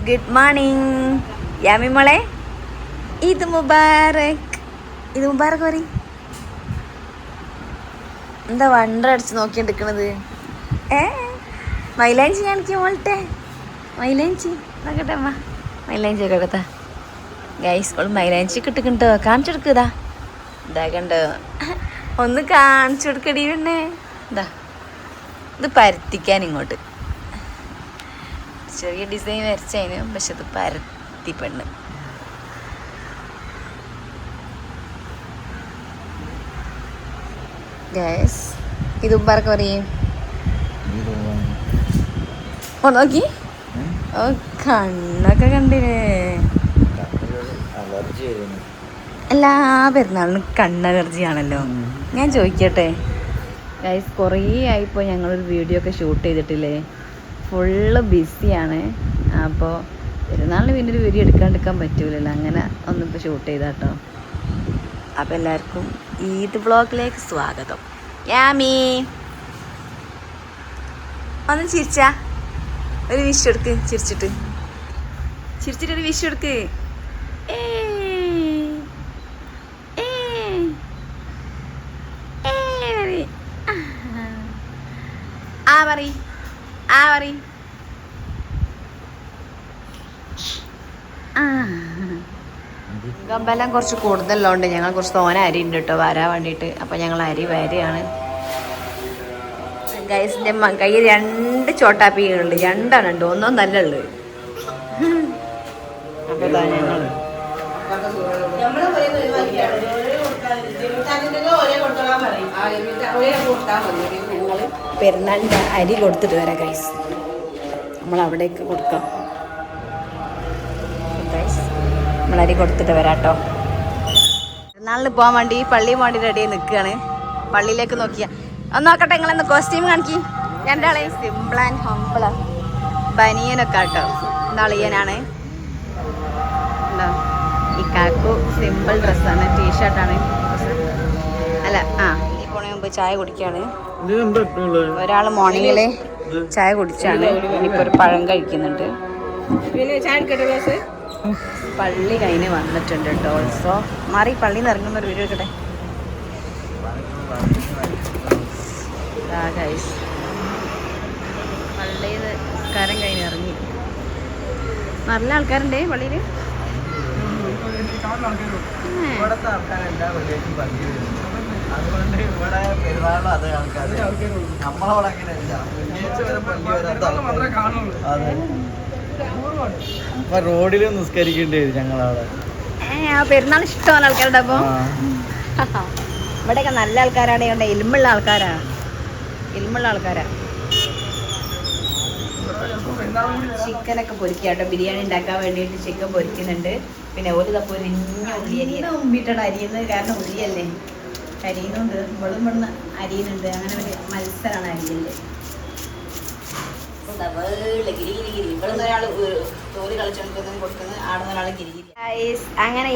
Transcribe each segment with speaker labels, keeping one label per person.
Speaker 1: Good morning Yami മോളെ. ഈദ് മുബാറക്. ഈദ് മുബാറക് പറയും. എന്താ വണ്ടടിച്ച് നോക്കിയെടുക്കണത്? മൈലാഞ്ചി കാണിക്കും മോൾട്ടെ. മൈലാഞ്ചി നോക്കട്ടെ അമ്മ. മൈലാഞ്ചി ഒക്കെ എടുത്താ ഗൈസ്. ഓൾ മൈലാഞ്ചി കിട്ടുന്നുണ്ടോ? കാണിച്ചു കൊടുക്കുതാ. ഇതാ കണ്ടോ? ഒന്ന് കാണിച്ചു കൊടുക്കടി പെണ്ണേ. ഇതാ ഇത് പരത്തിക്കാൻ ഇങ്ങോട്ട് ചെറിയ ഡിസൈൻ വരച്ചതിന്. പക്ഷെ ഇത് പരത്തി പെണ്ണ്. ഗൈസ് ഇത് ഉമ്പാർക്ക് പറയും. ഓ നോക്കി. ഓ കണ്ണൊക്കെ കണ്ടില്ലേ? എല്ലാ പെരുന്നാളിനും കണ്ണലർജി ആണല്ലോ. ഞാൻ ചോദിക്കട്ടെ ഗൈസ്, കുറേ ആയിപ്പോൾ ഞങ്ങളൊരു വീഡിയോ ഒക്കെ ഷൂട്ട് ചെയ്തിട്ടില്ലേ? ഫുള്ള് ബിസിയാണ്. അപ്പോൾ പെരുന്നാളിന് പിന്നെ ഒരു വീഡിയോ എടുക്കാൻ പറ്റൂലല്ലോ. അങ്ങനെ ഒന്നിപ്പോൾ ഷൂട്ട് ചെയ്താട്ടോ. അപ്പോൾ എല്ലാവർക്കും ഈദ് വ്ളോഗിലേക്ക് സ്വാഗതം. യാമി ഒന്ന് ചിരിച്ചാ ഒരു വിഷ് എടുക്ക്. ചിരിച്ചിട്ടൊരു വിഷ് എടുക്ക്. ഗമ്പെല്ലാം കുറച്ച് കൂടുതലുണ്ട്. ഞങ്ങൾ കുറച്ച് തോന അരി ഉണ്ട് കേട്ടോ വരാൻ വേണ്ടിയിട്ട്. അപ്പം ഞങ്ങൾ അരി വരെയാണ്. ഗൈസിൻ്റെ കയ്യിൽ 2 ചോട്ടാപ്പികളുണ്ട്. 2 ഉണ്ട്. ഒന്നും നല്ല ഉള്ളത്. അപ്പോൾ ഇതാ ഞങ്ങൾ പെരുന്നാളിൻ്റെ അരി കൊടുത്തിട്ട് വരാം ഗൈസ്. നമ്മൾ അവിടേക്ക് കൊടുക്കാം ഗൈസ്. നമ്മൾ അരി കൊടുത്തിട്ട് വരാം കേട്ടോ. പെരുന്നാളിന് പോകാൻ വേണ്ടി പള്ളിയിൽ വേണ്ടി റെഡി ആയി നിൽക്കുകയാണ്. പള്ളിയിലേക്ക് നോക്കിയാൽ ഒന്ന് നോക്കട്ടെ. നിങ്ങളെന്ന് കോസ്റ്റ്യൂം കാണിക്കി. 2 ആളെയും സിമ്പിൾ ആൻഡ് ഹംബിൾ ബനിയനൊക്കെ കേട്ടോ. നളിയനാണ് ഈ കാക്കു. സിമ്പിൾ ഡ്രസ്സാണ്. ടീഷർട്ടാണ്. അല്ല ഈ പോണേ മുമ്പ് ചായ കുടിക്കുകയാണ്. ഒരാൾ മോർണിംഗിൽ ചായ കുടിച്ചാണ്. ഇനിയിപ്പോൾ ഒരു പഴം കഴിക്കുന്നുണ്ട്. പള്ളി കഴിഞ്ഞ് വന്നിട്ടുണ്ട് കേട്ടോ. ഓൾസോ മാറി പള്ളിയിൽ നിന്ന് ഇറങ്ങുന്ന ഒരു വീഡിയോ എടുക്കട്ടെ. പള്ളിയിൽ നിസ്കാരം കഴിഞ്ഞ് ഇറങ്ങി. നല്ല ആൾക്കാരുണ്ടേ പള്ളിയിൽ.
Speaker 2: റോഡില് നിസ്കരിക്കേണ്ടി വരും ഞങ്ങളവിടെ.
Speaker 1: പെരുന്നാൾ ഇഷ്ടമാണ് ആൾക്കാരുടെ. അപ്പൊ ഇവിടെയൊക്കെ നല്ല ആൾക്കാരാണ്. ഇൽമുള്ള ആൾക്കാരാ. ചിക്കനൊക്കെ പൊരിക്കാട്ടോ. ബിരിയാണി ഉണ്ടാക്കാൻ വേണ്ടിയിട്ട് ചിക്കൻ പൊരിക്കുന്നുണ്ട്. പിന്നെ ഒരു തപ്പ് പൊരിഞ്ഞ ഉള്ളി ഉമ്പിട്ടാണ് അരിയുന്നത്. കാരണം ഉള്ളിയല്ലേ അരിയുന്നുണ്ട്. വെളും അരിയുന്നുണ്ട്. അങ്ങനെ ഒരു മത്സരമാണ് അരിയല്ലേ. അങ്ങനെ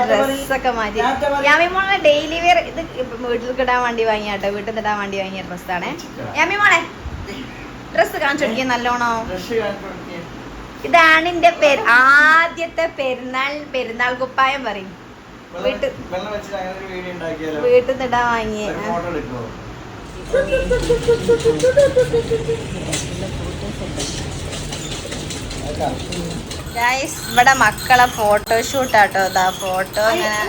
Speaker 1: ഡ്രസ്സൊക്കെ മാറ്റി. യാമിമോളെ ഡെയിലി വെയർ ഇത് വീട്ടിൽ ഇടാൻ വേണ്ടി വാങ്ങിയാട്ടോ. വീട്ടിൽ നിന്ന് ഇടാൻ വേണ്ടി വാങ്ങിയ ഡ്രസ്സാണ്. യാമിമോളെ ഡ്രസ്സ് കാണിച്ചു കൊടുക്കിയ നല്ലോണോ? ഇതാണ് എന്റെ ആദ്യത്തെ പെരുന്നാൾ കുപ്പായം പറയും. വീട്ടിൽ നിന്ന് ഇടാൻ വാങ്ങിയ. ഇവിടെ മക്കളെ ഫോട്ടോഷൂട്ടാട്ടോ. ഇതാ ഫോട്ടോ ഇങ്ങനെ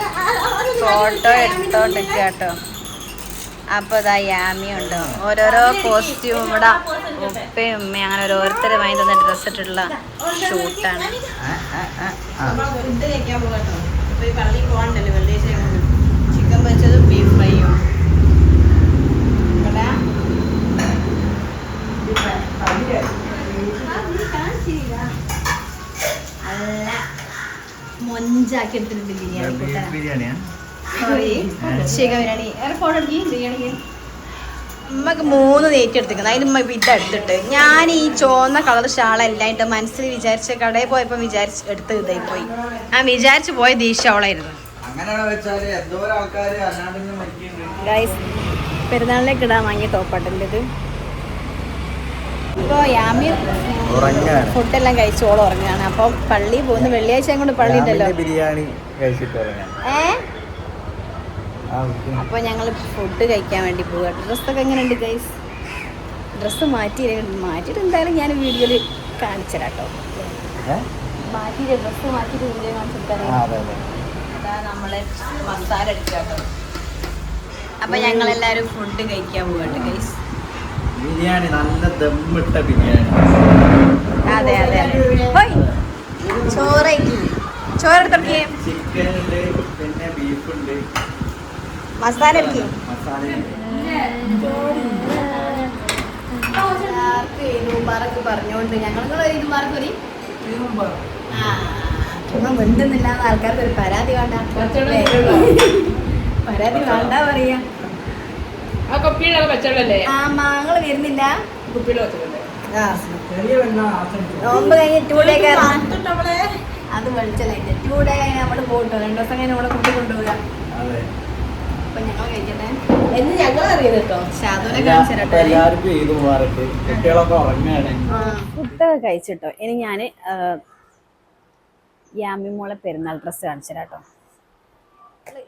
Speaker 1: ഫോട്ടോ എടുത്തോണ്ടിരിക്കാട്ടോ. അപ്പോൾ ഇതാ യാമിയുണ്ടോ ഓരോരോ കോസ്റ്റ്യൂം ഇവിടെ ഉപ്പയും ഉമ്മയും അങ്ങനെ ഓരോരുത്തരും വാങ്ങി തന്ന ഡ്രസ്സ് ഇട്ടിട്ടുള്ള ഷൂട്ടാണ്. ഫുഡ് കഴിക്കാൻ പോകട്ടോ. ഇപ്പോൾ ഈ പള്ളിയിൽ പോകണ്ടല്ലോ, വെള്ളിയാഴ്ച ചിക്കൻ പൊരിച്ചതും ബീഫ് ഫ്രൈയും. നല്ല മൊഞ്ചാക്കി എടുത്തിട്ടുണ്ട് ബിരിയാണി. ചിക്കൻ ബിരിയാണി ഫോട്ടോ എടുക്കി ബിരിയാണി. ഉമ്മക്ക് 3 നെയ്റ്റ് എടുത്തിരിക്കുന്നത്. അതിന് ഉമ്മ ഇത് എടുത്തിട്ട് ഞാൻ ഈ ചുവന്ന കളർ ഷാളെല്ലായിട്ട് മനസ്സിൽ വിചാരിച്ച കടയിൽ പോയപ്പോൾ എടുത്ത് ഇതായി പോയി. ഞാൻ വിചാരിച്ചു പോയത് ഈ ഷോളായിരുന്നു. ഗൈസ് പെരുന്നാളിലേക്ക് ഇടാൻ വാങ്ങിയ ടോപ്പാട്ടല്ലത്. ഇപ്പോൾ യാമി ഫുഡെല്ലാം കഴിച്ചോളം ഉറങ്ങുകയാണ്. അപ്പം പള്ളി പോകുന്നു. വെള്ളിയാഴ്ച കൊണ്ട് പള്ളി ഉണ്ടല്ലോ.
Speaker 2: ബിരിയാണി
Speaker 1: അപ്പോൾ ഞങ്ങൾ ഫുഡ് കഴിക്കാൻ വേണ്ടി പോവുക. ഡ്രസ്സൊക്കെ എങ്ങനെയുണ്ട് ഗൈസ്? ഡ്രസ്സ് മാറ്റിയിട്ട് എന്തായാലും ഞാൻ വീഡിയോയിൽ കാണിച്ചു തരാം കേട്ടോ. മാറ്റിയിട്ട് ഡ്രസ്സ് മാറ്റിയിട്ട് വീഡിയോ കാണിച്ചിട്ടാണ്. അതാ നമ്മളെ മസാല എടുക്കുക കേട്ടോ. അപ്പം ഞങ്ങളെല്ലാവരും ഫുഡ് കഴിക്കാൻ പോകട്ടെ ഗൈസ്.
Speaker 2: ബിരിയാണി നല്ല ദമ്മിട്ട ബിരിയാണി.
Speaker 1: അതെ അതെ ചോറെടുത്തേ.
Speaker 2: ചിക്കൻ ഉണ്ട്, പിന്നെ ബീഫ് ഉണ്ട്,
Speaker 1: മസാല എടുക്കേ. പറഞ്ഞോണ്ട് ഞങ്ങൾ മിണ്ടുന്നില്ല ആൾക്കാർക്ക് ഒരു പരാതി വേണ്ട. പരാതി വേണ്ട പറയാ. മാങ്ങള് വരുന്നില്ല. നോമ്പ് കഴിഞ്ഞ് 2 ഡേ അത് വെളിച്ചല്ലായിട്ട് 2 ഡേ കഴിഞ്ഞ് നമ്മള് പോട്ടോ. 2 ദിവസം കഴിഞ്ഞ് നമ്മളെ കുട്ടി കൊണ്ടുപോവുക. അപ്പൊ ഞങ്ങൾ കഴിക്കട്ടെ എന്ന് ഞങ്ങൾ അറിയുന്നത് കേട്ടോ. ഷാദുവിനെ ഫുഡൊക്കെ കഴിച്ചിട്ടോ. ഇനി ഞാൻ യാമി മോളെ പെരുന്നാൾ ഡ്രസ്സ് കാണിച്ചു തരാം കേട്ടോ.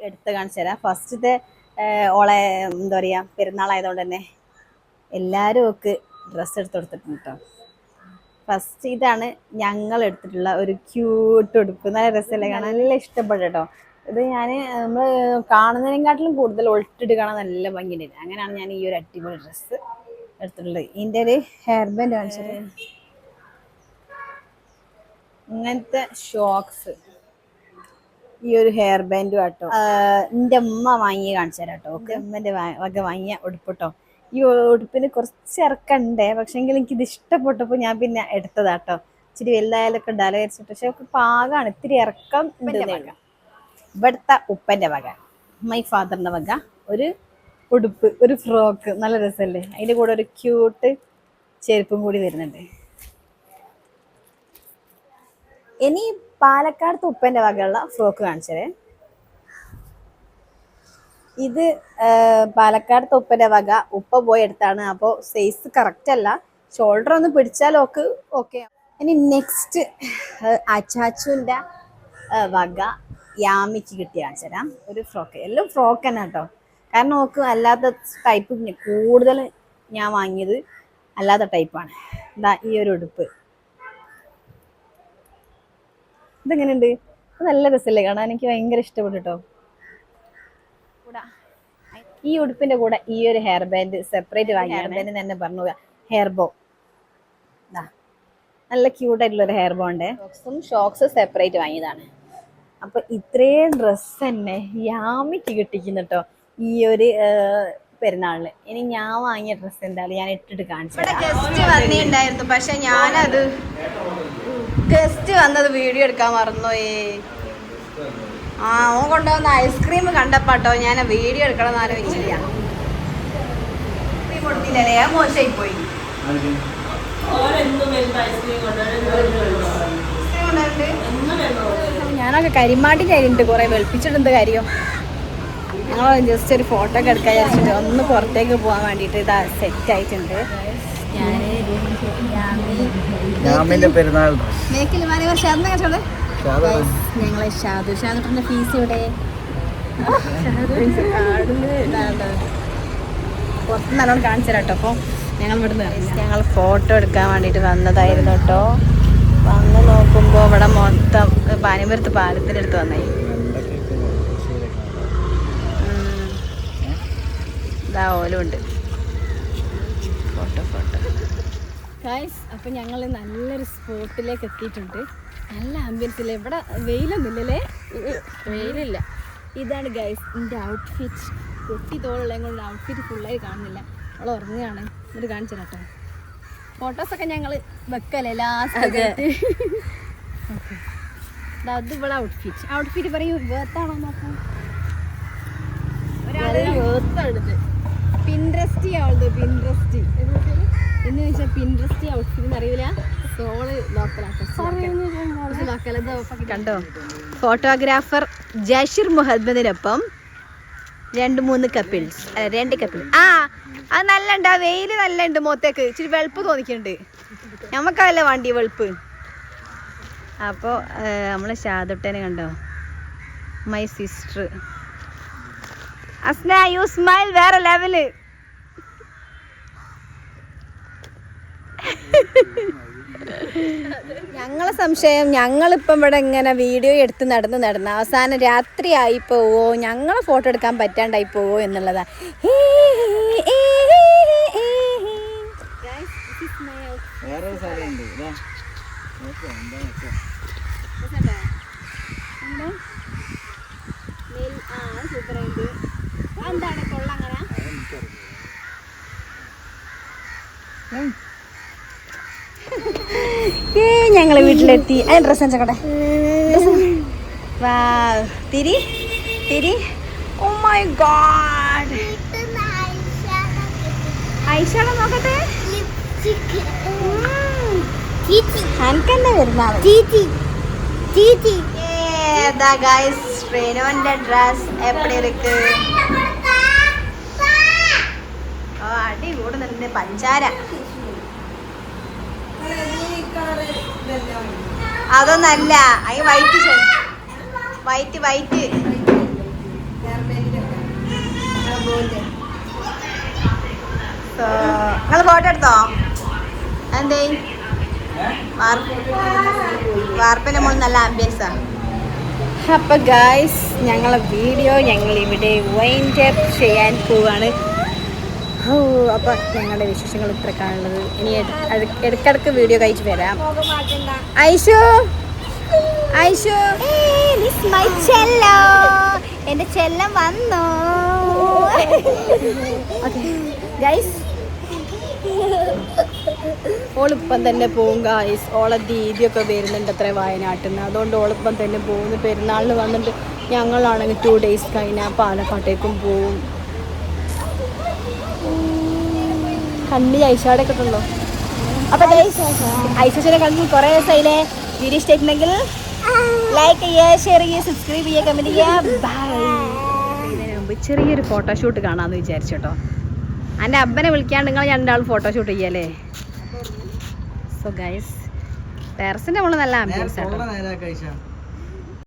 Speaker 1: എടുത്ത് കാണിച്ചു തരാം. ഫസ്റ്റത്തെ ഓളെ എന്താ പറയുക, പെരുന്നാളായതുകൊണ്ട് തന്നെ എല്ലാവരും ഒക്കെ ഡ്രസ്സ് എടുത്ത് കൊടുത്തിട്ടുണ്ട് കേട്ടോ. ഫസ്റ്റ് ഇതാണ് ഞങ്ങൾ എടുത്തിട്ടുള്ള ഒരു ക്യൂട്ട് ഉടുപ്പ്. നല്ല രസമല്ലേ കാണാൻ? നല്ല ഇഷ്ടപ്പെട്ടു കേട്ടോ. ഇത് ഞാൻ നമ്മൾ കാണുന്നതിനെക്കാട്ടിലും കൂടുതൽ ഒളിട്ടിട്ട് കാണാൻ നല്ല ഭംഗിയുണ്ട്. അങ്ങനെയാണ് ഞാൻ ഈ ഒരു അടിപൊളി ഡ്രസ്സ് എടുത്തിട്ടുള്ളത്. ഇതിൻ്റെ ഒരു ഹെയർ ബാൻഡ് കാണിച്ചത്, ഇങ്ങനത്തെ ഷോക്സ്, ഈ ഒരു ഹെയർ ബാൻഡും ആട്ടോ. എൻ്റെ ഉമ്മ വാങ്ങിയ കാണിച്ചു തരാം കേട്ടോ. ഓക്കെ, ഉമ്മൻ്റെ വക വാങ്ങിയ ഉടുപ്പ് കേട്ടോ. ഈ ഉടുപ്പിന് കുറച്ച് ഇറക്കണ്ടേ, പക്ഷേങ്കിൽ എനിക്കിത് ഇഷ്ടപ്പെട്ടപ്പോൾ ഞാൻ പിന്നെ എടുത്തതാട്ടോ. ഇച്ചിരി വലുതായാലൊക്കെ ഉണ്ടാലോ വിചാരിച്ചിട്ട്. പക്ഷെ പാകമാണ്, ഇത്തിരി ഇറക്കം ഉണ്ട്. ഇവിടുത്തെ ഉപ്പൻ്റെ വക, മൈ ഫാദറിൻ്റെ വക ഒരു ഉടുപ്പ്, ഒരു ഫ്രോക്ക്. നല്ല രസമല്ലേ? അതിൻ്റെ കൂടെ ഒരു ക്യൂട്ട് ചെരുപ്പും കൂടി വരുന്നുണ്ട്. ഇനി പാലക്കാടത്തെ ഉപ്പൻ്റെ വകയുള്ള ഫ്രോക്ക് കാണിച്ചത്. ഇത് പാലക്കാടത്തെ ഉപ്പൻ്റെ വക ഉപ്പ പോയി എടുത്താണ്. അപ്പോൾ സൈസ് കറക്റ്റ് അല്ല, ഷോൾഡർ ഒന്ന് പിടിച്ചാൽ ഓക്കെ. ഇനി നെക്സ്റ്റ് അച്ചാച്ചുവിൻ്റെ വക യാമിക്ക് കിട്ടി കാണിച്ചു തരാം. ഒരു ഫ്രോക്ക്, എല്ലാം ഫ്രോക്ക് തന്നെ കേട്ടോ. കാരണം നോക്ക് അല്ലാത്ത ടൈപ്പ് കൂടുതൽ ഞാൻ വാങ്ങിയത് അല്ലാത്ത ടൈപ്പാണ്. ഇതാ ഈ ഒരു ഉടുപ്പ്, ഇതെങ്ങനെയുണ്ട്? നല്ല രസമല്ലേ കാണാൻ? എനിക്ക് ഭയങ്കര ഇഷ്ടപ്പെട്ടു കേട്ടോ. ഈ ഉടുപ്പിന്റെ കൂടെ ഈ ഒരു ഹെയർ ബാൻഡ് സെപ്പറേറ്റ് വാങ്ങി. ഹെയർ ബാൻഡ് തന്നെ പറഞ്ഞു, ഹെയർ ബോ. നല്ല ക്യൂട്ടായിട്ടുള്ള ഒരു ഹെയർ ബോ ഉണ്ട്. ഷോക്സ് സെപ്പറേറ്റ് വാങ്ങിയതാണ്. അപ്പൊ ഇത്രയും ഡ്രസ്സ് തന്നെ യാമിക്ക് കിട്ടിക്കുന്നു കേട്ടോ ഈ ഒരു പെരുന്നാളിന്. ഇനി ഞാൻ വാങ്ങിയ ഡ്രസ്സ് എന്തായാലും ഞാൻ ഇട്ടിട്ട് കാണിച്ചു. ഗസ്റ്റ് വന്നിട്ടുണ്ടായിരുന്നു, പക്ഷെ ഞാനത് ഗസ്റ്റ് വന്നത് വീഡിയോ എടുക്കാൻ മറന്നുപോയേ. ഓൻ കൊണ്ടുവന്ന ഐസ്ക്രീം കണ്ടപ്പാട്ടോ ഞാൻ വീഡിയോ എടുക്കണം എന്ന് ആലോചിച്ചില്ല. ഐസ്ക്രീം കൊടുത്തില്ലല്ലേ? ആ മോശമായി പോയി. ഞാനൊക്കെ കരിമാട്ടിൻ്റെ അതിലുണ്ട് കുറേ വെളുപ്പിച്ചിട്ടുണ്ട് കാര്യം. ഞങ്ങൾ ജസ്റ്റ് ഒരു ഫോട്ടോ ഒക്കെ എടുക്കാൻ വിചാരിച്ചിട്ട് ഒന്ന് പുറത്തേക്ക് പോകാൻ വേണ്ടിയിട്ട് ഇതാ സെറ്റ് ആയിട്ടുണ്ട്. ഞങ്ങളെ ഷാദുട്ടിന്റെ ഫീസ് ഇവിടെ പുറത്ത് നല്ലോണം കാണിച്ചു തരാം കേട്ടോ. അപ്പോൾ ഞങ്ങൾ ഇവിടുന്ന് ഞങ്ങൾ ഫോട്ടോ എടുക്കാൻ വേണ്ടിയിട്ട് വന്നതായിരുന്നു കേട്ടോ. വന്ന് നോക്കുമ്പോൾ ഇവിടെ മൊത്തം പാനിമരത്ത് പാലത്തിനടുത്ത് വന്നായി. ഇതാ ഓലും ഉണ്ട്. Photo guys. അപ്പം ഞങ്ങൾ നല്ലൊരു സ്പോട്ടിലേക്ക് എത്തിയിട്ടുണ്ട്. നല്ല ആംബിയൻസില്ല. ഇവിടെ വെയിലൊന്നുമില്ലല്ലേ? വെയിലില്ല. ഇതാണ് ഗൈസ് എൻ്റെ ഔട്ട്ഫിറ്റ്. പൊട്ടി തോളുള്ളത് കൊണ്ട് ഔട്ട്ഫിറ്റ് ഫുള്ളായി കാണുന്നില്ല. അവൾ ഉറങ്ങുകയാണ്. എന്നിട്ട് കാണിച്ചു കേട്ടോ. ഫോട്ടോസൊക്കെ ഞങ്ങൾ വെക്കല്ലേ ലാസ്റ്റ്. അത് ഇവിടെ ഔട്ട്ഫിറ്റ് പറയൂ. വേർത്താണോ നോക്കാം. പിൻട്രസ്റ്റി അവളത്. പിൻട്രസ്റ്റി എന്ന് വെച്ചാൽ പിൻട്രസ്റ്റി ഔട്ട്ഫിറ്റ് അറിയില്ല. സോള് കണ്ടോ. ഫോട്ടോഗ്രാഫർ ജാഷിർ മുഹമ്മദിനൊപ്പം 2 കപ്പിൾസ്. അല്ല 2 കപ്പിൾ. ആ അത് നല്ല ഉണ്ട്. ആ വെയിൽ നല്ല ഉണ്ട്. മുഖത്തേക്ക് ഇച്ചിരി വെളുപ്പ് തോന്നിക്കുന്നുണ്ട്. നമുക്കതല്ലേ വണ്ടി വെളുപ്പ്. അപ്പോൾ നമ്മൾ ഷാദുട്ടനെ കണ്ടോ. My sister Asna, U smile വേറെ ലെവല്. ഞങ്ങളെ സംശയം, ഞങ്ങളിപ്പം ഇവിടെ ഇങ്ങനെ വീഡിയോ എടുത്ത് നടന്ന് അവസാനം രാത്രി ആയി പോവോ, ഞങ്ങളെ ഫോട്ടോ എടുക്കാൻ പറ്റാണ്ടായി പോവോ എന്നുള്ളതാ. എന്താണ് കൊള്ളങ്ങനെ? ഞങ്ങള് വീട്ടിലെത്തി. അതിന് ഡ്രസ്സ് വെച്ചോട്ടെ. തിരി തിരി. Oh my God. ഐഷാണോ നോക്കട്ടെ. അനക്കെന്നെ വരുന്നാണ്. റെനോന്റെ ഡ്രസ് എപ്പടി ഇருக்கு? ഓ അടി കൂടുന്നുണ്ട്. പഞ്ചാര അതൊന്നല്ല. അയി വൈറ്റ് വൈറ്റ് വൈറ്റ്. നിങ്ങൾ ഫോട്ടോ എടുത്തോ? എന്തേ വാർപ്പിന്റെ മുകളിൽ നല്ല ആംബിയൻസാ. അപ്പൊ ഗായ്സ് ഞങ്ങളെ വീഡിയോ ഞങ്ങൾ ഇവിടെ വൈൻഡ് അപ്പ് ചെയ്യാൻ പോവാണ്. അപ്പൊ ഞങ്ങളുടെ വിശേഷങ്ങൾ ഇത്രക്കാണുള്ളത്. ഇനി ഇടയ്ക്കിടയ്ക്ക് വീഡിയോ കഴിച്ച് വരാം. ഐഷു ഐഷു എന്റെ ചെല്ലം വന്നു. ഗൈസ് ഓളിപ്പം തന്നെ പോവും ഗായ്സ്. ഓളെ ദീദിയൊക്കെ വരുന്നുണ്ട് അത്ര വയനാട്ടിൽ നിന്ന്. അതുകൊണ്ട് ഓളിപ്പം തന്നെ പോകുന്നു. പെരുന്നാളിന് വന്നിട്ട് ഞങ്ങളാണെങ്കിൽ 2 ഡേയ്സ് കഴിഞ്ഞാൽ പാലക്കാട്ടേക്കും പോവും. കണ്ണി ഐഷാടൊക്കെ ഉണ്ടോ? അപ്പൊ ഐശ്വര്യനെ കണ്ടു കുറേ ദിവസമായില്ലേ. വീഡിയോ ഇഷ്ടമായിട്ടുണ്ടെങ്കിൽ ലൈക്ക് ചെയ്യുക, ഷെയർ ചെയ്യുക, സബ്സ്ക്രൈബ് ചെയ്യുക, കമന്റ് ചെയ്യുക. ബൈ. ഇതിനു മുമ്പ് ചെറിയൊരു ഫോട്ടോഷൂട്ട് കാണാമെന്ന് വിചാരിച്ചോട്ടോ. എൻ്റെ അബ്ബനെ വിളിക്കാണ്ട് നിങ്ങൾ 2 ആൾ ഫോട്ടോഷൂട്ട് ചെയ്യല്ലേ. സോ ഗൈസ് ടെറസിൻ്റെ മുകളിൽ നല്ല ആംബിയൻസ് ആട്ടോ.